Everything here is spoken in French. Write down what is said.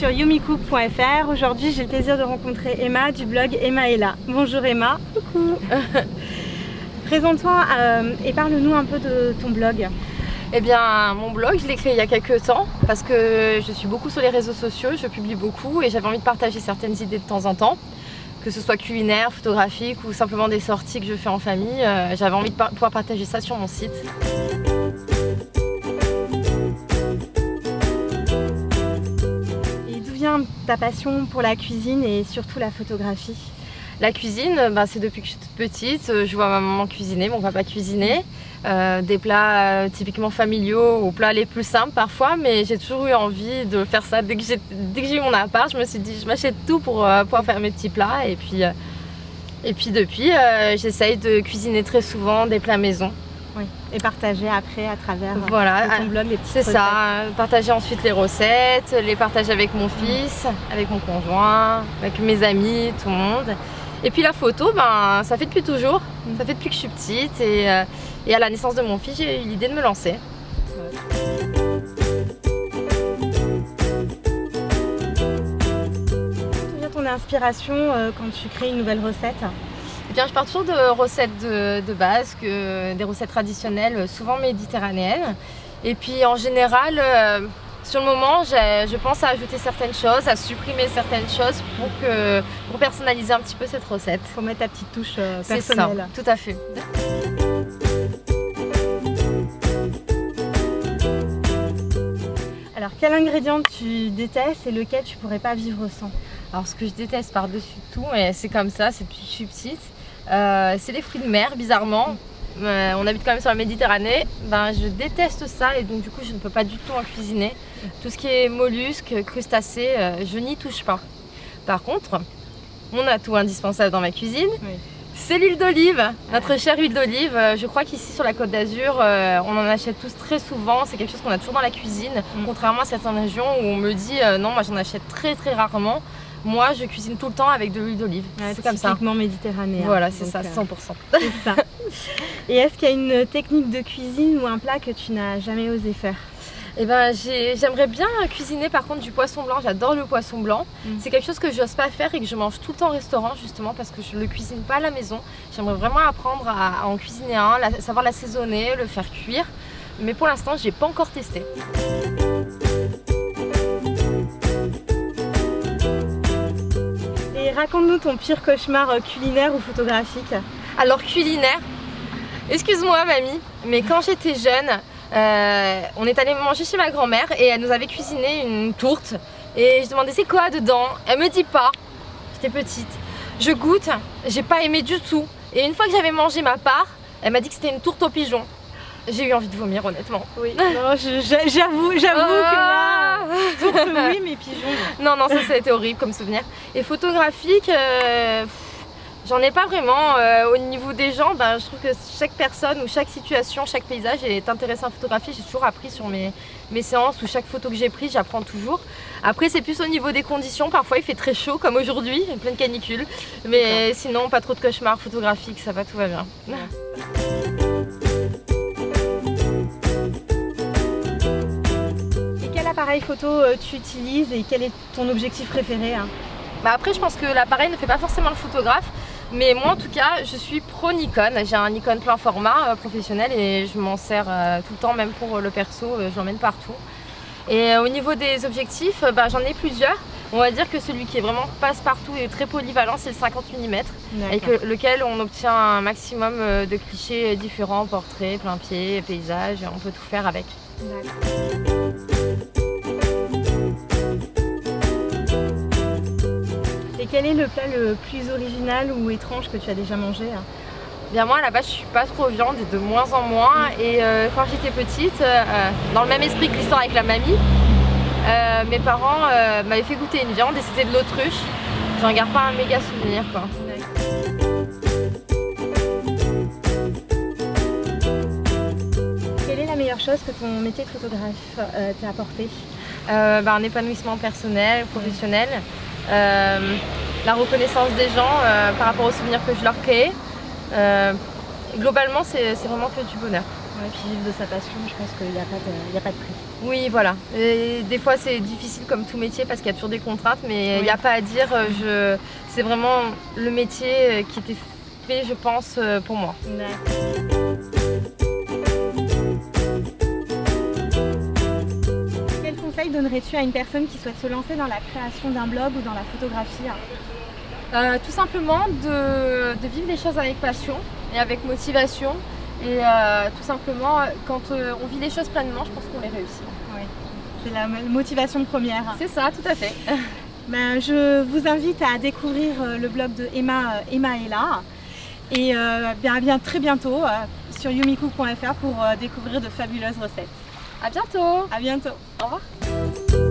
sur yumicook.fr. Aujourd'hui, j'ai le plaisir de rencontrer Emma du blog Emma est là. Bonjour Emma. Coucou. Présente-toi et parle-nous un peu de ton blog. Eh bien, mon blog, je l'ai créé il y a quelques temps parce que je suis beaucoup sur les réseaux sociaux, je publie beaucoup et j'avais envie de partager certaines idées de temps en temps, que ce soit culinaire, photographique ou simplement des sorties que je fais en famille. J'avais envie de pouvoir partager ça sur mon site. Et d'où vient ta passion pour la cuisine et surtout la photographie? La cuisine, c'est depuis que je suis toute petite, je vois ma maman cuisiner, mon papa cuisiner. Des plats typiquement familiaux, aux plats les plus simples parfois, mais j'ai toujours eu envie de faire ça. Dès que j'ai eu mon appart, je me suis dit je m'achète tout pour pouvoir faire mes petits plats et puis depuis j'essaye de cuisiner très souvent des plats maison. Oui. Et partager après à travers ton blog les petites c'est recettes. ça, partager ensuite les recettes, les partager avec mon fils, avec mon conjoint, avec mes amis, tout le monde. Et puis la photo, ça fait depuis toujours, ça fait depuis que je suis petite et à la naissance de mon fils, j'ai eu l'idée de me lancer. D'où vient ton inspiration quand tu crées une nouvelle recette? Eh bien, je pars toujours de recettes de base, des recettes traditionnelles, souvent méditerranéennes. Et puis en général, sur le moment, je pense à ajouter certaines choses, à supprimer certaines choses pour personnaliser un petit peu cette recette. Pour mettre ta petite touche personnelle. C'est ça, tout à fait. Alors, quel ingrédient tu détestes et lequel tu pourrais pas vivre sans? Alors, ce que je déteste par-dessus tout, et c'est comme ça, c'est depuis que je suis petite, c'est les fruits de mer, bizarrement. On habite quand même sur la Méditerranée, je déteste ça et donc du coup je ne peux pas du tout en cuisiner. Tout ce qui est mollusques, crustacés, je n'y touche pas. Par contre, mon atout indispensable dans ma cuisine, c'est l'huile d'olive, notre chère huile d'olive. Je crois qu'ici sur la Côte d'Azur, on en achète tous très souvent, c'est quelque chose qu'on a toujours dans la cuisine, contrairement à certaines régions où on me dit non, moi j'en achète très très rarement. Moi, je cuisine tout le temps avec de l'huile d'olive. C'est comme ça. Typiquement méditerranéen. Voilà, c'est ça, 100%. C'est ça. Et est-ce qu'il y a une technique de cuisine ou un plat que tu n'as jamais osé faire? Eh ben, j'aimerais bien cuisiner par contre du poisson blanc. J'adore le poisson blanc. C'est quelque chose que je n'ose pas faire et que je mange tout le temps au restaurant justement parce que je ne le cuisine pas à la maison. J'aimerais vraiment apprendre à en cuisiner un, savoir l'assaisonner, le faire cuire. Mais pour l'instant, je n'ai pas encore testé. Et raconte-nous ton pire cauchemar culinaire ou photographique. Alors culinaire, excuse-moi mamie, mais quand j'étais jeune, on est allé manger chez ma grand-mère et elle nous avait cuisiné une tourte. Et je demandais c'est quoi dedans, elle me dit pas, j'étais petite. Je goûte, j'ai pas aimé du tout. Et une fois que j'avais mangé ma part, elle m'a dit que c'était une tourte aux pigeons. J'ai eu envie de vomir honnêtement. Oui, non, j'avoue que là, tourte oui mais pigeons. Non, ça a été horrible comme souvenir. Et photographique, j'en ai pas vraiment. Au niveau des gens, je trouve que chaque personne ou chaque situation, chaque paysage est intéressant en photographie. J'ai toujours appris sur mes séances ou chaque photo que j'ai prise, j'apprends toujours. Après, c'est plus au niveau des conditions. Parfois, il fait très chaud comme aujourd'hui, plein de canicules. Mais sinon, pas trop de cauchemars photographiques, ça va, tout va bien. Et quel appareil photo tu utilises et quel est ton objectif préféré? Après, je pense que l'appareil ne fait pas forcément le photographe. Mais moi en tout cas, je suis pro Nikon. J'ai un Nikon plein format professionnel et je m'en sers tout le temps, même pour le perso, je l'emmène partout. Et au niveau des objectifs, j'en ai plusieurs. On va dire que celui qui est vraiment passe-partout et très polyvalent, c'est le 50 mm, avec lequel on obtient un maximum de clichés différents, portraits, plein pied, paysages, on peut tout faire avec. Et quel est le plat le plus original ou étrange que tu as déjà mangé? Bien moi à la base je suis pas trop viande et de moins en moins et quand j'étais petite, dans le même esprit que l'histoire avec la mamie, mes parents m'avaient fait goûter une viande et c'était de l'autruche. J'en garde pas un méga souvenir quoi. Quelle est la meilleure chose que ton métier de photographe t'a apporté? Un épanouissement personnel, professionnel. La reconnaissance des gens par rapport aux souvenirs que je leur crée. Globalement, c'est vraiment que du bonheur. Ouais, puis vivre de sa passion, je pense qu'il n'y a pas de prix. Oui, voilà. Et des fois, c'est difficile comme tout métier parce qu'il y a toujours des contraintes, mais il Oui. n'y a pas à dire. C'est vraiment le métier qui était fait, je pense, pour moi. Quel conseil donnerais-tu à une personne qui souhaite se lancer dans la création d'un blog ou dans la photographie? Tout simplement de vivre les choses avec passion et avec motivation. Et tout simplement, quand on vit les choses pleinement, je pense qu'on les réussit. Oui, c'est la motivation première. C'est ça, tout à fait. Ben, je vous invite à découvrir le blog de Emma est là. Et bien, très bientôt sur yumicook.fr pour découvrir de fabuleuses recettes. À bientôt. À bientôt. Au revoir.